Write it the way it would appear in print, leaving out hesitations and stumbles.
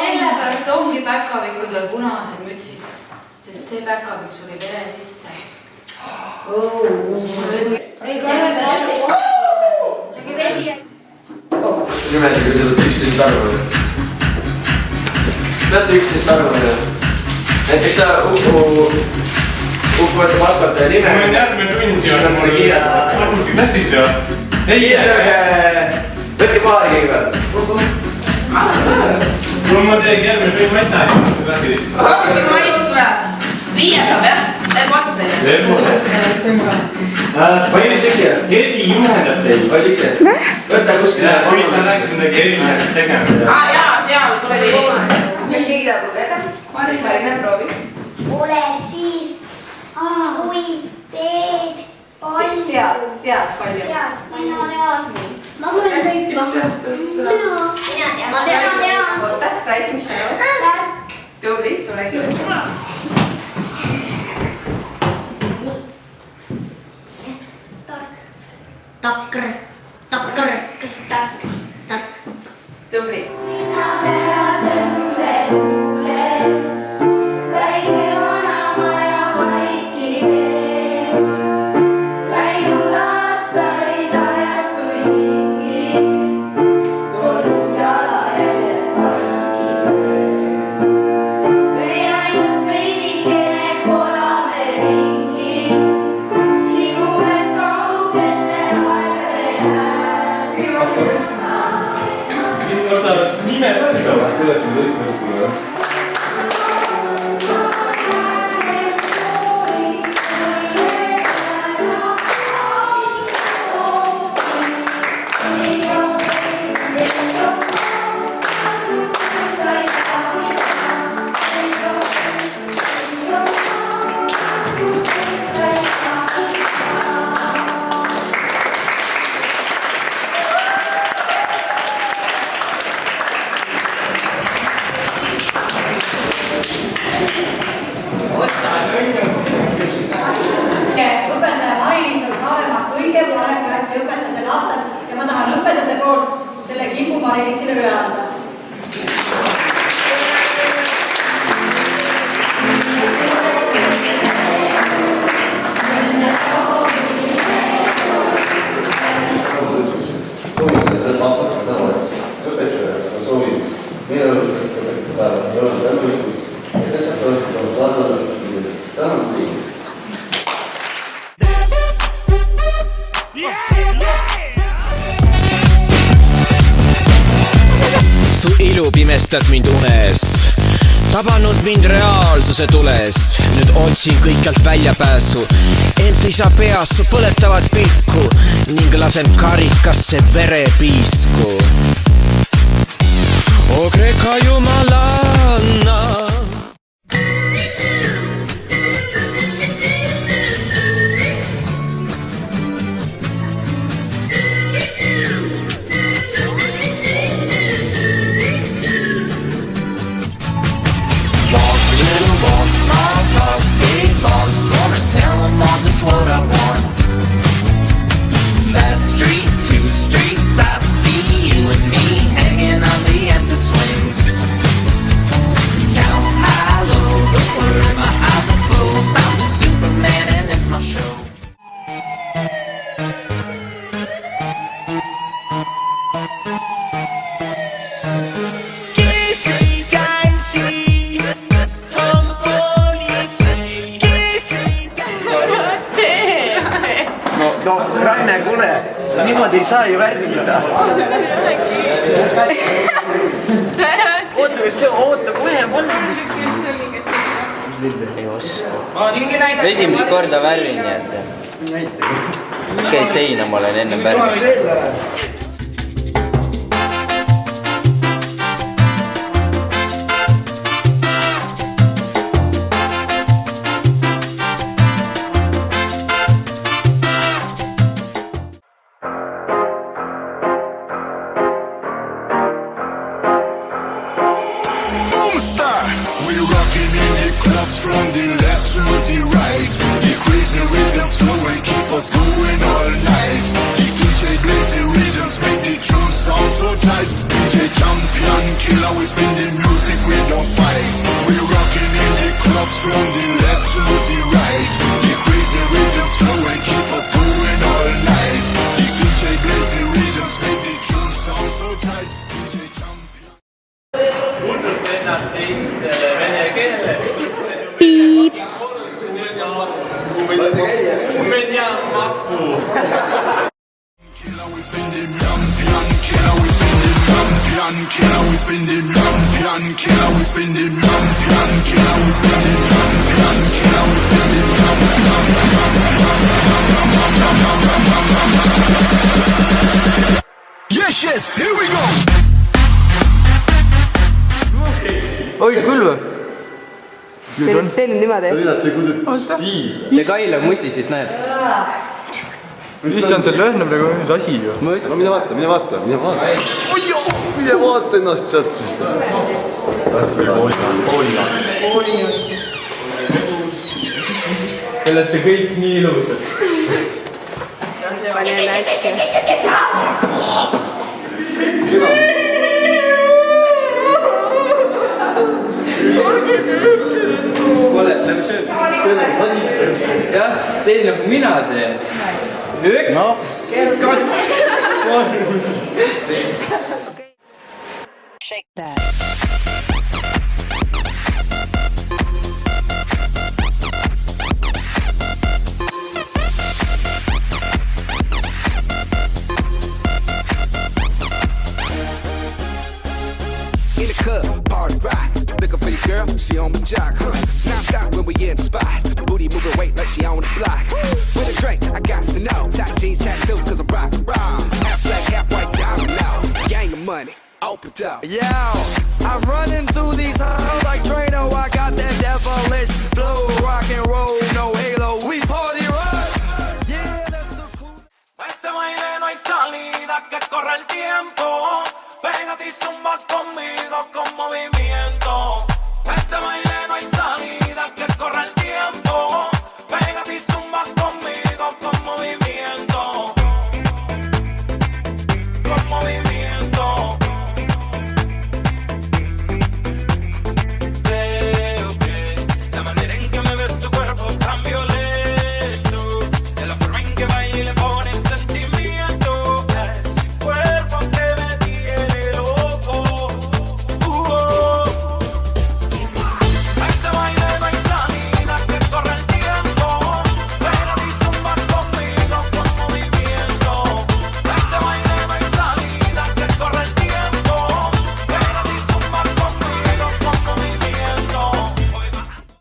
Sellepärast ongi päkavikudel punased mütsid, sest see päkavik suri vere sisse. Tegi vesi. Nimesi küll seda üksteist arvu. Peate üksteist arvu. Näiteks sa upuvad maskataja nime. Ma olen järgmine tund siia. Arvuski klassis ja... Võtke paari kõigepealt. Mul ma teegi järgmine tund maitna. Kapsi maitsme. 5 saab jah? Otsa jah? Vaidsid üksi? Eri juhendab teid. Vaid üksi? Võta kuskil. Ma räägin midagi erinevat tegema. Jaa, seal oli. Mis keegi tahab lugeda? Marina proovi. Oled siis, kui teed palju. Tead palju. Mina tean. Ma tulen teid. Ma tean. Oota, räägi, mis sa oled? Tark. Tubli, tule küll. Takr. Tubli. Nime võrdava. Õpetaja Mari-Liis on Saaremaa kõige parem klassi õpetasel aastal ja ma tahan õpetajate poolt selle kimbu Mari-Liisile üle anda. Su ilu pimestas mind unes, tabanud mind reaalsuse tules. Nüüd otsin kõikjalt väljapääsu, ent ei saa peas su põletavat pilku ning lasen karikasse verepiisku. O Kreeka jumalanna. sa niimoodi ei saa ju värvida. Oota, kohe valmis. Ei oska. Esimest korda värvin, nii et käi seina, ma olen ennem värvinud. We're rocking in the clubs from the left to the right. The crazy rhythms flow and keep us going all night. The DJ plays the rhythms, make the tune sound so tight. DJ champion killer, we spin the music, we don't fight. We're rocking in the clubs from the left to the right. The crazy rhythms flow and keep us going all night. The DJ plays the rhythms, make the tune sound so tight. DJ champion. Piip. Yes, here we go. Oi, küll või? Teil on niimoodi. ja Kail on mussi, siis näed. Issand, see lõhnab nagu mis asi ju. No mine vaata. Oi joo, mine vaata ennast sealt siis. Te olete kõik nii ilusad. Pane jälle hästi. Kuule, läbi sööb. Jah, siis teil nagu mina teen. Üks, kaks, kolm. Shake that. In the club, party rock. Looking for your girl, she on my jock. Non-stop when we in the spot. Booty moving weight like she on the block. With a drink, I got to know. Top jeans tattoo, cause I'm rock. Half black, half white, diamond now. Gang of money, open up. Yeah, I'm running through these halls like Drano. I got that devilish flow, rock and roll, no halo. We party rock. Yeah, that's the cool. Este baile no hay salida, que corre el tiempo. Pégate y zumba conmigo con movimiento. Este baile no hay salida, que corre el tiempo. Pégate y zumba conmigo con movimiento. Con movimiento. Veo que la manera en que me ves tu cuerpo tan violento, de la forma en que baile por